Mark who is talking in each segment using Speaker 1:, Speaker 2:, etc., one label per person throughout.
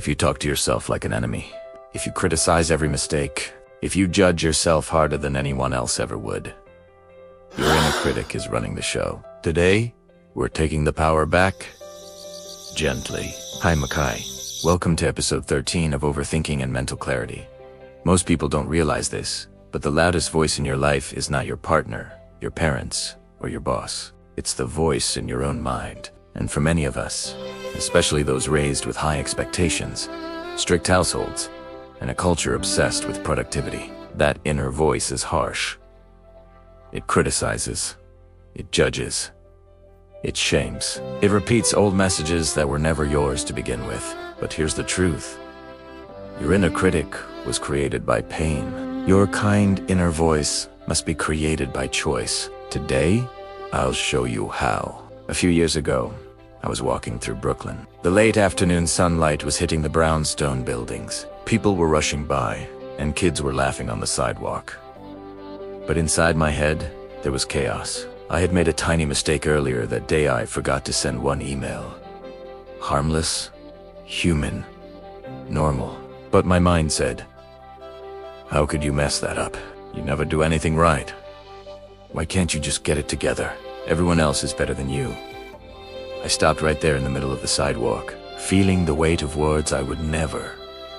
Speaker 1: if you talk to yourself like an enemy, if you criticize every mistake, if you judge yourself harder than anyone else ever would. Your inner critic is running the show. Today, we're taking the power back gently. Hi, Makai. Welcome to episode 13 of Overthinking and Mental Clarity. Most people don't realize this, but the loudest voice in your life is not your partner, your parents, or your boss. It's the voice in your own mind. And for many of us, especially those raised with high expectations, strict households, and a culture obsessed with productivity, that inner voice is harsh. It criticizes, it judges, it shames. It repeats old messages that were never yours to begin with. But here's the truth. Your inner critic was created by pain. Your kind inner voice must be created by choice. Today, I'll show you how. A few years ago, I was walking through Brooklyn. The late afternoon sunlight was hitting the brownstone buildings. People were rushing by, and kids were laughing on the sidewalk. But inside my head, there was chaos. I had made a tiny mistake earlier that day. I forgot to send one email. Harmless, human, normal. But my mind said, how could you mess that up? You never do anything right. Why can't you just get it together? Everyone else is better than you. I stopped right there in the middle of the sidewalk, feeling the weight of words I would never,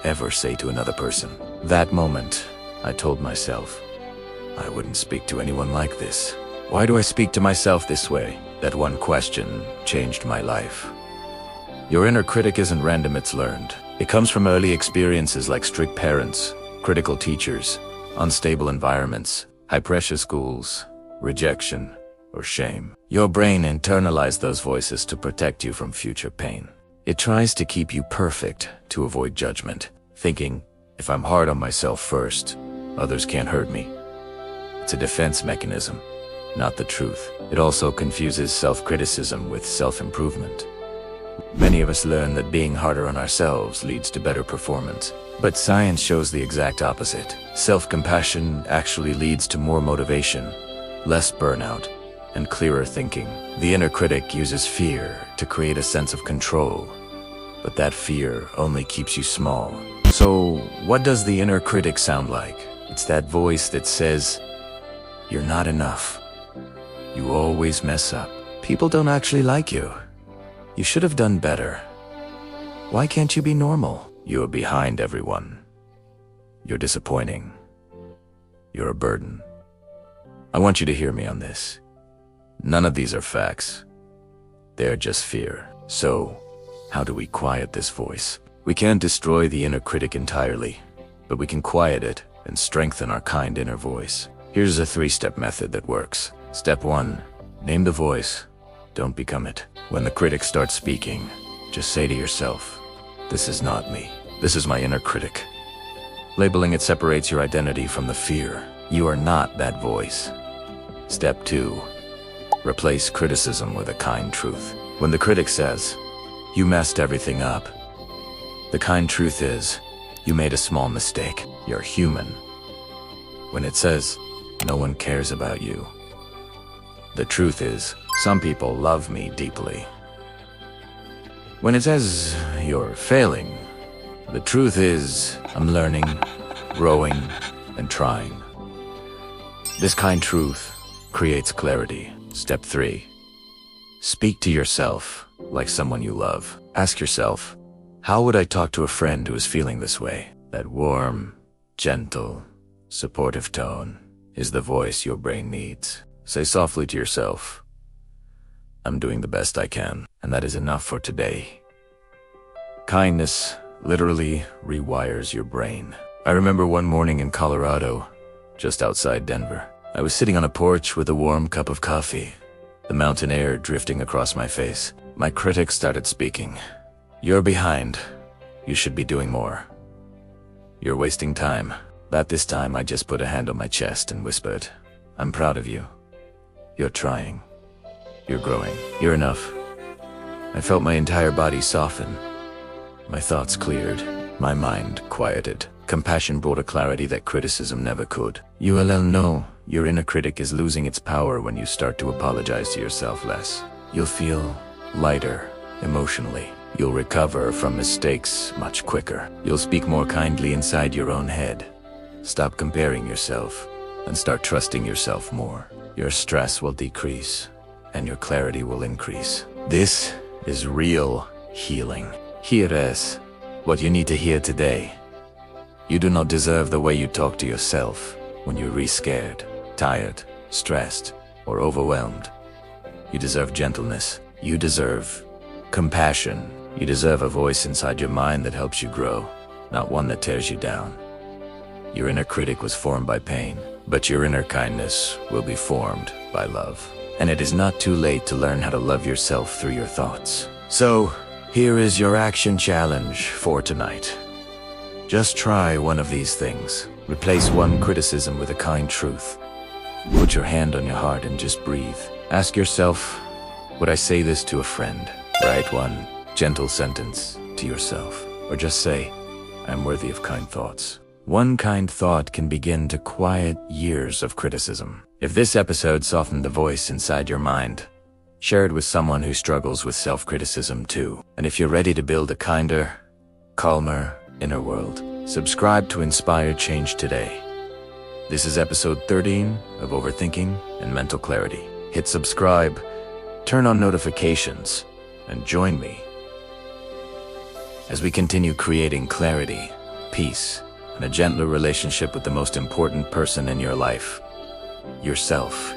Speaker 1: ever say to another person. That moment, I told myself, I wouldn't speak to anyone like this. Why do I speak to myself this way? That one question changed my life. Your inner critic isn't random, it's learned. It comes from early experiences like strict parents, critical teachers, unstable environments, high-pressure schools, rejection, or shame. Your brain internalized those voices to protect you from future pain. It tries to keep you perfect to avoid judgment, thinking, if I'm hard on myself first, others can't hurt me. It's a defense mechanism, not the truth. It also confuses self-criticism with self-improvement. Many of us learn that being harder on ourselves leads to better performance, but science shows the exact opposite. Self-compassion actually leads to more motivation, less burnout, and clearer thinking. The inner critic uses fear to create a sense of control, but that fear only keeps you small. So, what does the inner critic sound like? It's that voice that says, you're not enough. You always mess up. People don't actually like you. You should have done better. Why can't you be normal? You're behind everyone. You're disappointing. You're a burden. I want you to hear me on this. None of these are facts. They're just fear. So, how do we quiet this voice? We can't destroy the inner critic entirely, but we can quiet it and strengthen our kind inner voice. Here's a 3-step method that works. Step 1, name the voice. Don't become it. When the critic starts speaking, just say to yourself, this is not me. This is my inner critic. Labeling it separates your identity from the fear. You are not that voice. Step 2, replace criticism with a kind truth. When the critic says, you messed everything up, the kind truth is, you made a small mistake. You're human. When it says, no one cares about you, the truth is, some people love me deeply. When it says, you're failing, the truth is, I'm learning, growing, and trying. This kind truth creates clarity. Step 3, speak to yourself like someone you love. Ask yourself, how would I talk to a friend who is feeling this way? That warm, gentle, supportive tone is the voice your brain needs. Say softly to yourself, I'm doing the best I can, and that is enough for today. Kindness literally rewires your brain. I remember one morning in Colorado, just outside Denver. I was sitting on a porch with a warm cup of coffee, the mountain air drifting across my face. My critic started speaking. You're behind. You should be doing more. You're wasting time. But this time I just put a hand on my chest and whispered, I'm proud of you. You're trying. You're growing. You're enough. I felt my entire body soften. My thoughts cleared. My mind quieted. Compassion brought a clarity that criticism never could. You will know your inner critic is losing its power when you start to apologize to yourself less. You'll feel lighter emotionally. You'll recover from mistakes much quicker. You'll speak more kindly inside your own head. Stop comparing yourself and start trusting yourself more. Your stress will decrease and your clarity will increase. This is real healing. Here is what you need to hear today. You do not deserve the way you talk to yourself when you're scared, tired, stressed, or overwhelmed. You deserve gentleness. You deserve compassion. You deserve a voice inside your mind that helps you grow, not one that tears you down. Your inner critic was formed by pain, but your inner kindness will be formed by love. And it is not too late to learn how to love yourself through your thoughts. So, here is your action challenge for tonight. Just try one of these things. Replace one criticism with a kind truth. Put your hand on your heart and just breathe. Ask yourself, would I say this to a friend? Write one gentle sentence to yourself. Or just say, I'm worthy of kind thoughts. One kind thought can begin to quiet years of criticism. If this episode softened the voice inside your mind, share it with someone who struggles with self-criticism too. And if you're ready to build a kinder, calmer inner world, subscribe to Inspire Change today. This is episode 13 of Overthinking and Mental Clarity. Hit subscribe, turn on notifications, and join me as we continue creating clarity, peace, and a gentler relationship with the most important person in your life, yourself.